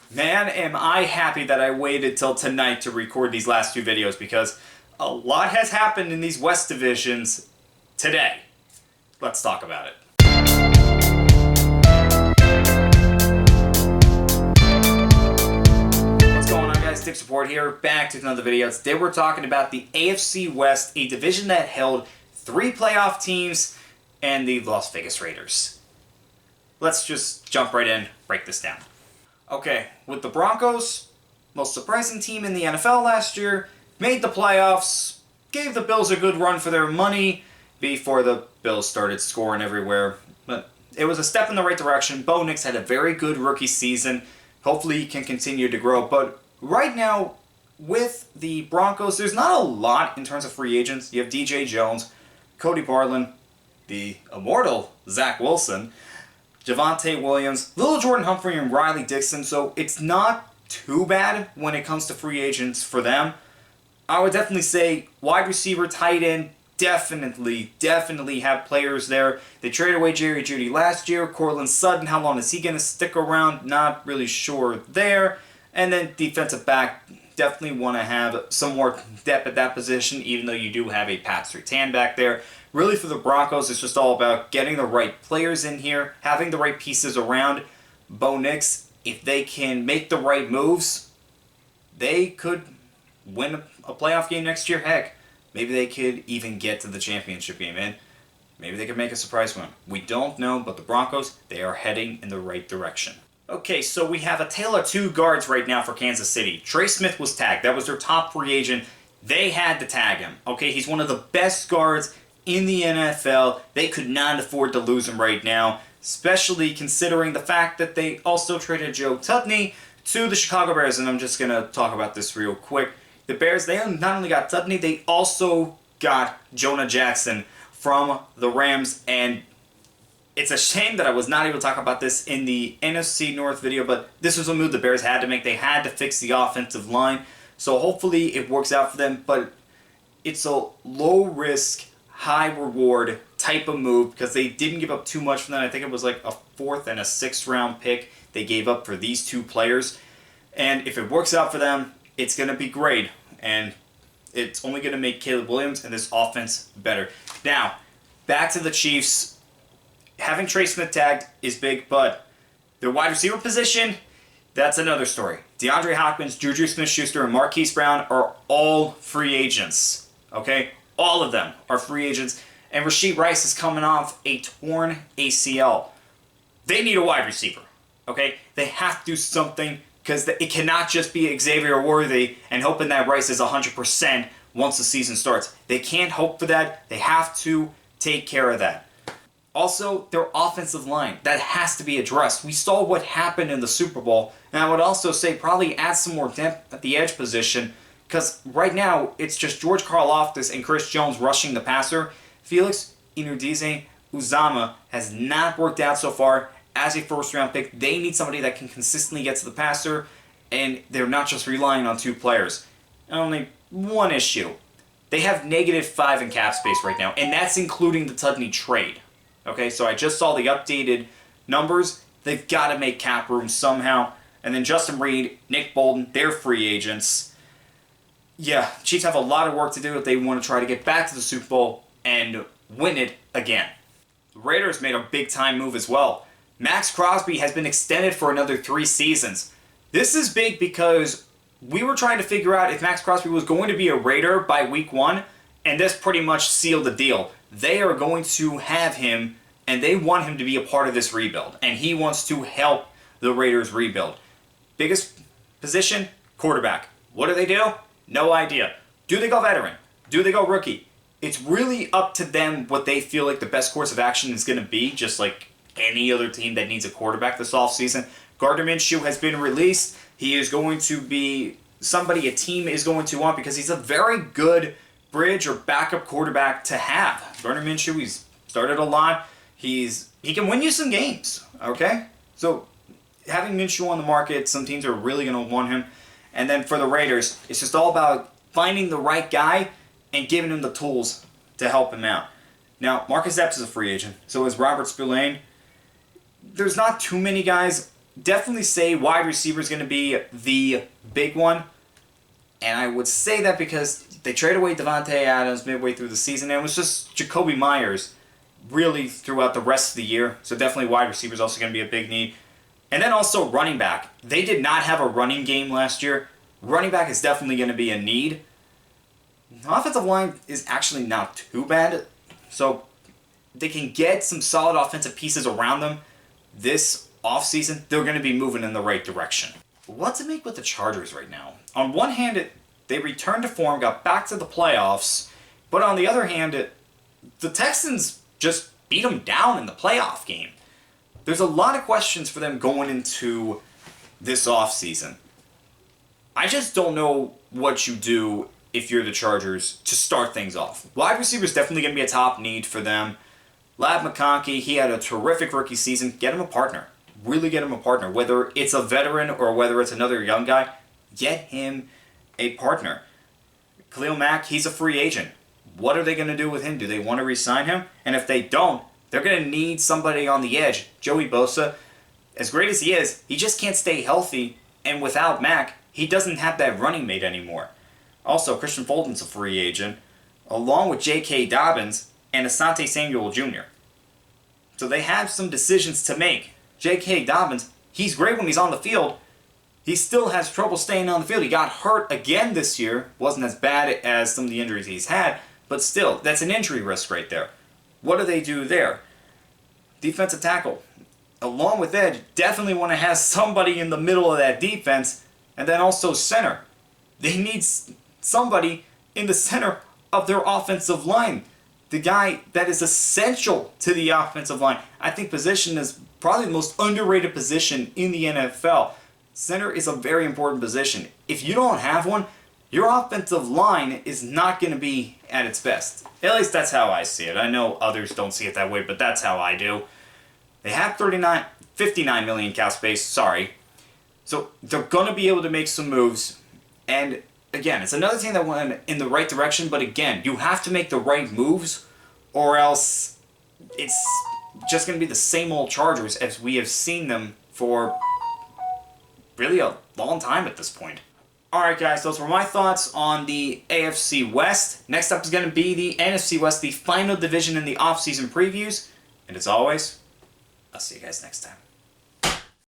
Man, am I happy that I waited till tonight to record these last two videos because a lot has happened in these West divisions today. Let's talk about it. What's going on, guys? Dick Support here, back to another video. Today we're talking about the AFC West, a division that held 3 playoff teams and the Las Vegas Raiders. Let's just jump right in, break this down. Okay, with the Broncos, most surprising team in the NFL last year, made the playoffs, gave the Bills a good run for their money before the Bills started scoring everywhere. But it was a step in the right direction. Bo Nix had a very good rookie season. Hopefully he can continue to grow. But right now, with the Broncos, there's not a lot in terms of free agents. You have DJ Jones, Cody Barlin, the immortal Zach Wilson, Javonte Williams, little Jordan Humphrey, and Riley Dixon, so it's not too bad when it comes to free agents for them. I would definitely say wide receiver, tight end, definitely have players there. They traded away Jerry Jeudy last year. Courtland Sutton, how long is he going to stick around? Not really sure there. And then defensive back, definitely want to have some more depth at that position, even though you do have a Pat Surtain back there. Really, for the Broncos, it's just all about getting the right players in here, having the right pieces around. Bo Nix, if they can make the right moves, they could win a playoff game next year. Heck, maybe they could even get to the championship game, and maybe they could make a surprise win. We don't know, but the Broncos, they are heading in the right direction. Okay, so we have a tale of two guards right now for Kansas City. Trey Smith was tagged. That was their top free agent. They had to tag him. Okay, he's one of the best guards in the NFL. They could not afford to lose him right now, especially considering the fact that they also traded Joe Tudney to the Chicago Bears, and I'm just going to talk about this real quick. The Bears, they not only got Tudney, they also got Jonah Jackson from the Rams, and it's a shame that I was not able to talk about this in the NFC North video, but this was a move the Bears had to make. They had to fix the offensive line, so hopefully it works out for them, but it's a low-risk, high-reward type of move because they didn't give up too much for them. I think it was like a 4th and a 6th round pick they gave up for these two players. And if it works out for them, it's going to be great. And it's only going to make Caleb Williams and this offense better. Now, back to the Chiefs. Having Trey Smith tagged is big, but their wide receiver position, that's another story. DeAndre Hopkins, Juju Smith-Schuster, and Marquise Brown are all free agents. Okay? All of them are free agents. And Rashee Rice is coming off a torn ACL. They need a wide receiver. Okay? They have to do something because it cannot just be Xavier Worthy and hoping that Rice is 100% once the season starts. They can't hope for that. They have to take care of that. Also, their offensive line, that has to be addressed. We saw what happened in the Super Bowl. And I would also say probably add some more depth at the edge position. Because right now, it's just George Karlaftis and Chris Jones rushing the passer. Felix Uzama has not worked out so far as a first-round pick. They need somebody that can consistently get to the passer, and they're not just relying on 2 players. Only one issue. They have -5 in cap space right now, and that's including the Tudney trade. Okay, so I just saw the updated numbers. They've got to make cap room somehow. And then Justin Reed, Nick Bolton, they're free agents. Yeah, Chiefs have a lot of work to do if they want to try to get back to the Super Bowl and win it again. The Raiders made a big-time move as well. Max Crosby has been extended for another 3 seasons. This is big because we were trying to figure out if Max Crosby was going to be a Raider by week 1, and this pretty much sealed the deal. They are going to have him, and they want him to be a part of this rebuild, and he wants to help the Raiders rebuild. Biggest position, quarterback. What do? No idea. Do they go veteran? Do they go rookie? It's really up to them what they feel like the best course of action is going to be, just like any other team that needs a quarterback this offseason. Gardner Minshew has been released. He is going to be somebody a team is going to want because he's a very good bridge or backup quarterback to have. Gardner Minshew, he's started a lot. He can win you some games, okay? So having Minshew on the market, some teams are really going to want him. And then for the Raiders, it's just all about finding the right guy and giving him the tools to help him out. Now, Marcus Epps is a free agent. So is Robert Spillane. There's not too many guys definitely say wide receiver is going to be the big one. And I would say that because they traded away Devontae Adams midway through the season, and it was just Jacoby Myers really throughout the rest of the year. So definitely wide receiver is also going to be a big need. And then also running back. They did not have a running game last year. Running back is definitely going to be a need. The offensive line is actually not too bad. So they can get some solid offensive pieces around them this offseason. They're going to be moving in the right direction. What to make with the Chargers right now? On one hand, they returned to form, got back to the playoffs. But on the other hand, the Texans just beat them down in the playoff game. There's a lot of questions for them going into this offseason. I just don't know what you do if you're the Chargers to start things off. Wide receiver is definitely going to be a top need for them. Ladd McConkey, he had a terrific rookie season. Get him a partner. Really get him a partner. Whether it's a veteran or whether it's another young guy, get him a partner. Khalil Mack, he's a free agent. What are they going to do with him? Do they want to re-sign him? And if they don't, they're going to need somebody on the edge. Joey Bosa, as great as he is, he just can't stay healthy. And without Mack, he doesn't have that running mate anymore. Also, Christian Fulton's a free agent, along with J.K. Dobbins and Asante Samuel Jr. So they have some decisions to make. J.K. Dobbins, he's great when he's on the field. He still has trouble staying on the field. He got hurt again this year. Wasn't as bad as some of the injuries he's had, but still, that's an injury risk right there. What do they do there? Defensive tackle. Along with edge, definitely want to have somebody in the middle of that defense, and then also center. They need somebody in the center of their offensive line. The guy that is essential to the offensive line. I think position is probably the most underrated position in the NFL. Center is a very important position. If you don't have one, your offensive line is not going to be at its best. At least that's how I see it. I know others don't see it that way, but that's how I do. They have 59 million cap space, So they're going to be able to make some moves. And again, it's another team that went in the right direction, but again, you have to make the right moves or else it's just going to be the same old Chargers as we have seen them for really a long time at this point. Alright guys, those were my thoughts on the AFC West. Next up is going to be the NFC West, the final division in the offseason previews. And as always, I'll see you guys next time.